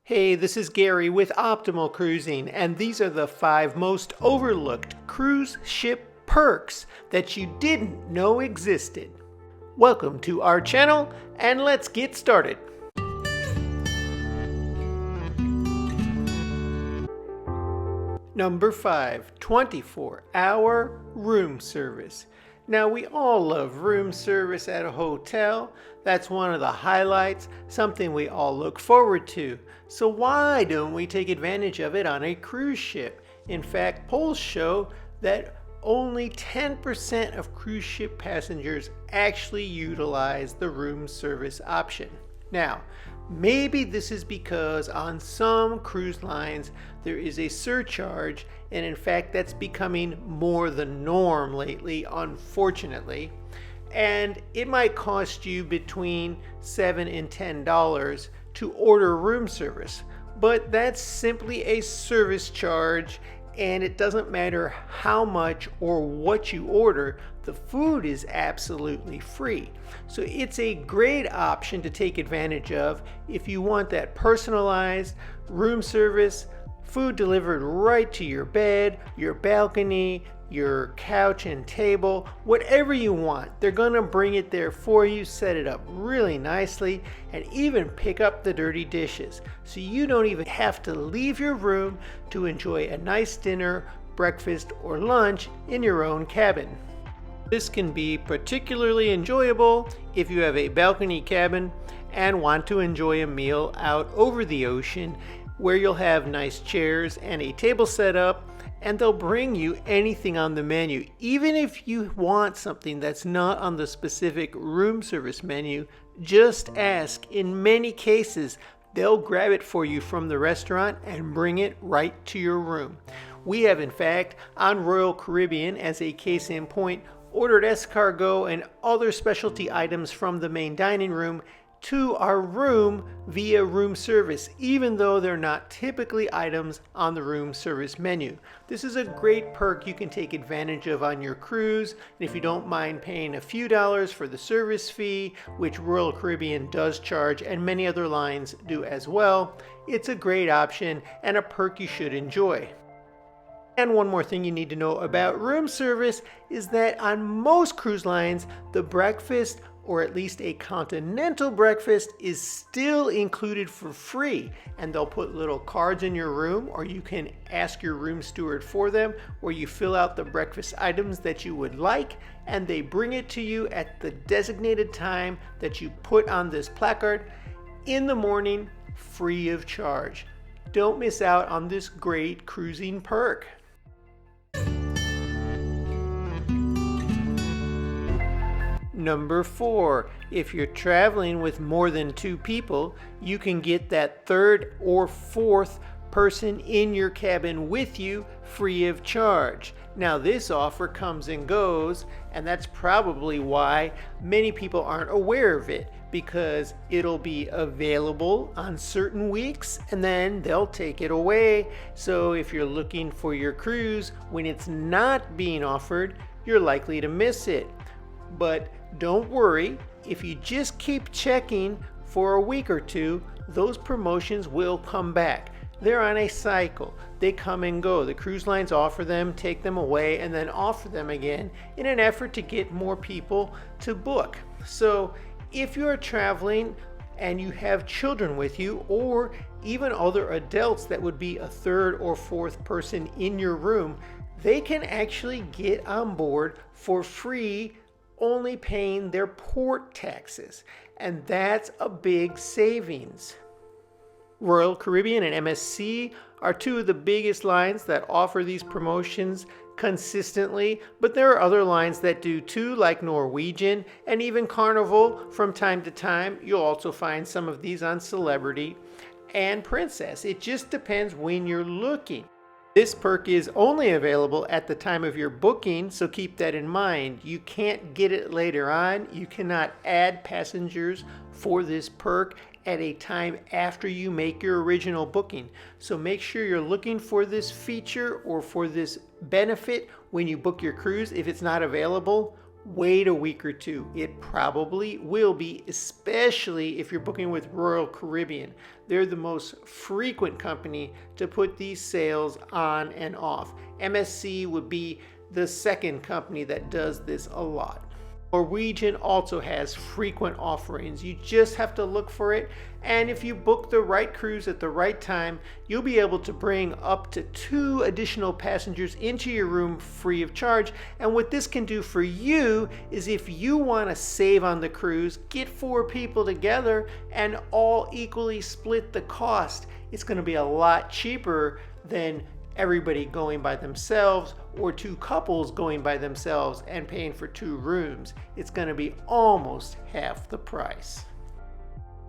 Hey, this is Gary with Optimal Cruising, and these are the 5 most overlooked cruise ship perks that you didn't know existed. Welcome to our channel, and let's get started. Number 5, 24-hour room service. Now, we all love room service at a hotel. That's one of the highlights, something we all look forward to. So why don't we take advantage of it on a cruise ship? In fact, polls show that only 10% of cruise ship passengers actually utilize the room service option. Now, maybe this is because on some cruise lines there is a surcharge, and in fact that's becoming more the norm lately, unfortunately. And it might cost you between $7 and $10 to order room service, but that's simply a service charge, and it doesn't matter how much or what you order, the food is absolutely free. So it's a great option to take advantage of if you want that personalized room service, food delivered right to your bed, your balcony, your couch and table, whatever you want. They're gonna bring it there for you, set it up really nicely, and even pick up the dirty dishes. So you don't even have to leave your room to enjoy a nice dinner, breakfast, or lunch in your own cabin. This can be particularly enjoyable if you have a balcony cabin and want to enjoy a meal out over the ocean, where you'll have nice chairs and a table set up, and they'll bring you anything on the menu. Even if you want something that's not on the specific room service menu, just ask. In many cases, they'll grab it for you from the restaurant and bring it right to your room. We have, in fact, on Royal Caribbean, as a case in point, ordered escargot and other specialty items from the main dining room to our room via room service, even though they're not typically items on the room service menu. This is a great perk you can take advantage of on your cruise, and if you don't mind paying a few dollars for the service fee, which Royal Caribbean does charge and many other lines do as well, it's a great option and a perk you should enjoy. And one more thing you need to know about room service is that on most cruise lines, the breakfast, or at least a continental breakfast, is still included for free, and they'll put little cards in your room, or you can ask your room steward for them, where you fill out the breakfast items that you would like, and they bring it to you at the designated time that you put on this placard in the morning, free of charge. Don't miss out on this great cruising perk. Number 4, if you're traveling with more than 2 people, you can get that 3rd or 4th person in your cabin with you free of charge. Now, this offer comes and goes, and that's probably why many people aren't aware of it, because it'll be available on certain weeks and then they'll take it away. So if you're looking for your cruise when it's not being offered, you're likely to miss it. But don't worry, if you just keep checking for a week or two, those promotions will come back. They're on a cycle. They come and go. The cruise lines offer them, take them away, and then offer them again in an effort to get more people to book. So if you're traveling and you have children with you, or even other adults that would be a 3rd or 4th person in your room, they can actually get on board for free, only paying their port taxes, and that's a big savings. Royal Caribbean and MSC are 2 of the biggest lines that offer these promotions consistently, but there are other lines that do too, like Norwegian and even Carnival. From time to time, you'll also find some of these on Celebrity and Princess. It just depends when you're looking. This perk is only available at the time of your booking, so keep that in mind. You can't get it later on. You cannot add passengers for this perk at a time after you make your original booking. So make sure you're looking for this feature or for this benefit when you book your cruise. If it's not available, wait a week or two. It probably will be, especially if you're booking with Royal Caribbean. They're the most frequent company to put these sales on and off. MSC would be the second company that does this a lot. Norwegian also has frequent offerings. You just have to look for it, and if you book the right cruise at the right time, you'll be able to bring up to 2 additional passengers into your room free of charge. And what this can do for you is, if you want to save on the cruise, get 4 people together and all equally split the cost. It's going to be a lot cheaper than everybody going by themselves, or 2 couples going by themselves and paying for 2 rooms. It's going to be almost half the price.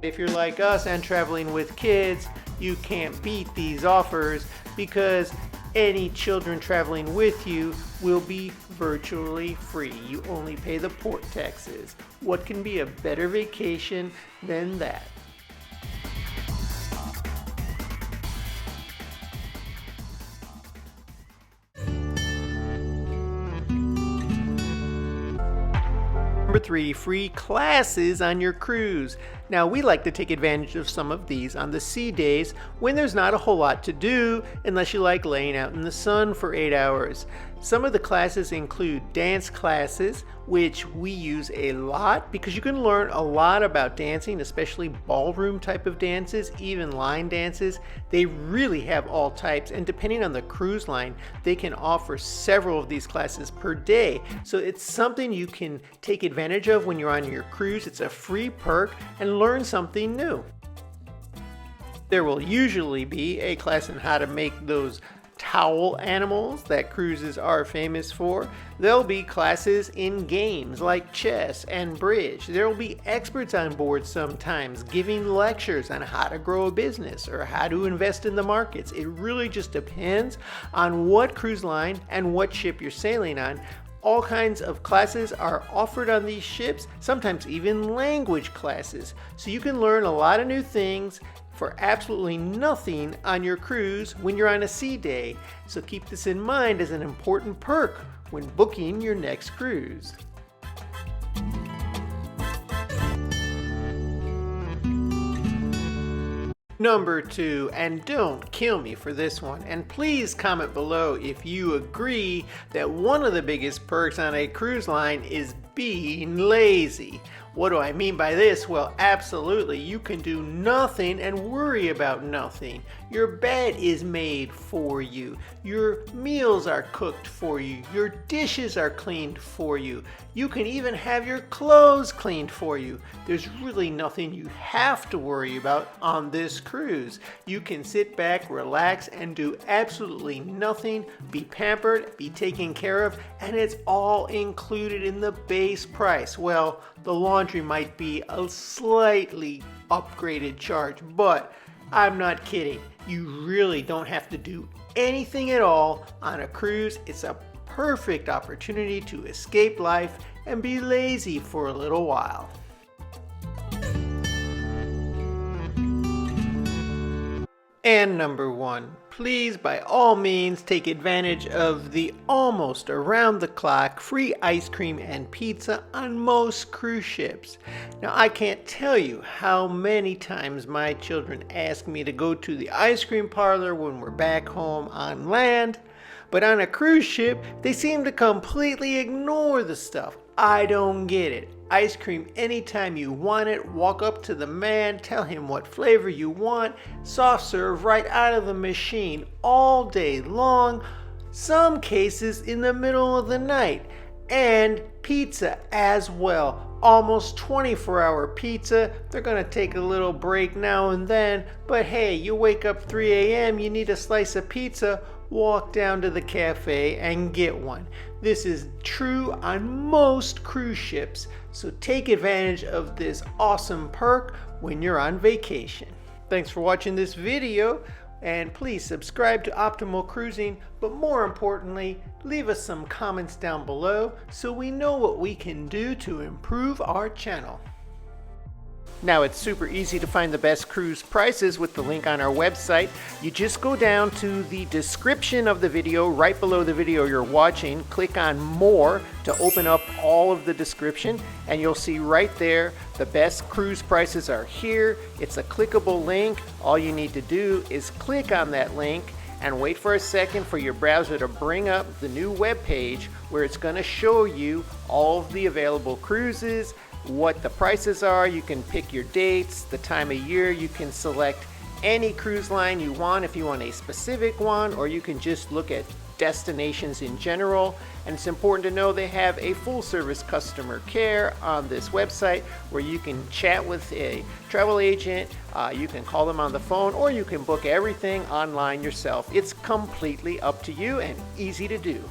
If you're like us and traveling with kids, you can't beat these offers, because any children traveling with you will be virtually free. You only pay the port taxes. What can be a better vacation than that? Number 3, free classes on your cruise. Now, we like to take advantage of some of these on the sea days when there's not a whole lot to do, unless you like laying out in the sun for 8 hours. Some of the classes include dance classes, which we use a lot because you can learn a lot about dancing, especially ballroom type of dances, even line dances. They really have all types, and depending on the cruise line, they can offer several of these classes per day. So it's something you can take advantage of when you're on your cruise. It's a free perk, and learn something new. There will usually be a class on how to make those towel animals that cruises are famous for. There'll be classes in games like chess and bridge. There'll be experts on board sometimes giving lectures on how to grow a business or how to invest in the markets. It really just depends on what cruise line and what ship you're sailing on. All kinds of classes are offered on these ships, sometimes even language classes. So you can learn a lot of new things for absolutely nothing on your cruise when you're on a sea day. So keep this in mind as an important perk when booking your next cruise. Number 2, and don't kill me for this one, and please comment below if you agree that one of the biggest perks on a cruise line is being lazy. What do I mean by this? Well, absolutely, you can do nothing and worry about nothing. Your bed is made for you. Your meals are cooked for you. Your dishes are cleaned for you. You can even have your clothes cleaned for you. There's really nothing you have to worry about on this cruise. You can sit back, relax, and do absolutely nothing, be pampered, be taken care of, and it's all included in the base price. Well, the laundry might be a slightly upgraded charge, but I'm not kidding. You really don't have to do anything at all on a cruise. It's a perfect opportunity to escape life and be lazy for a little while. And number 1, please by all means take advantage of the almost around the clock free ice cream and pizza on most cruise ships. Now, I can't tell you how many times my children ask me to go to the ice cream parlor when we're back home on land, but on a cruise ship they seem to completely ignore the stuff. I don't get it. Ice cream anytime you want it. Walk up to the man, tell him what flavor you want. Soft serve right out of the machine all day long. Some cases in the middle of the night. And pizza as well. Almost 24-hour pizza. They're going to take a little break now and then. But hey, you wake up 3 a.m., you need a slice of pizza. Walk down to the cafe and get one. This is true on most cruise ships, so take advantage of this awesome perk when you're on vacation. Thanks for watching this video, and please subscribe to Optimal Cruising, but more importantly, leave us some comments down below so we know what we can do to improve our channel. Now it's super easy to find the best cruise prices with the link on our website. You just go down to the description of the video right below the video you're watching, click on more to open up all of the description, and you'll see right there the best cruise prices are here. It's a clickable link. All you need to do is click on that link and wait for a second for your browser to bring up the new web page where it's going to show you all of the available cruises, what the prices are. You can pick your dates, the time of year. You can select any cruise line you want if you want a specific one, or you can just look at destinations in general. And it's important to know they have a full service customer care on this website where you can chat with a travel agent, you can call them on the phone, or you can book everything online yourself. It's completely up to you and easy to do.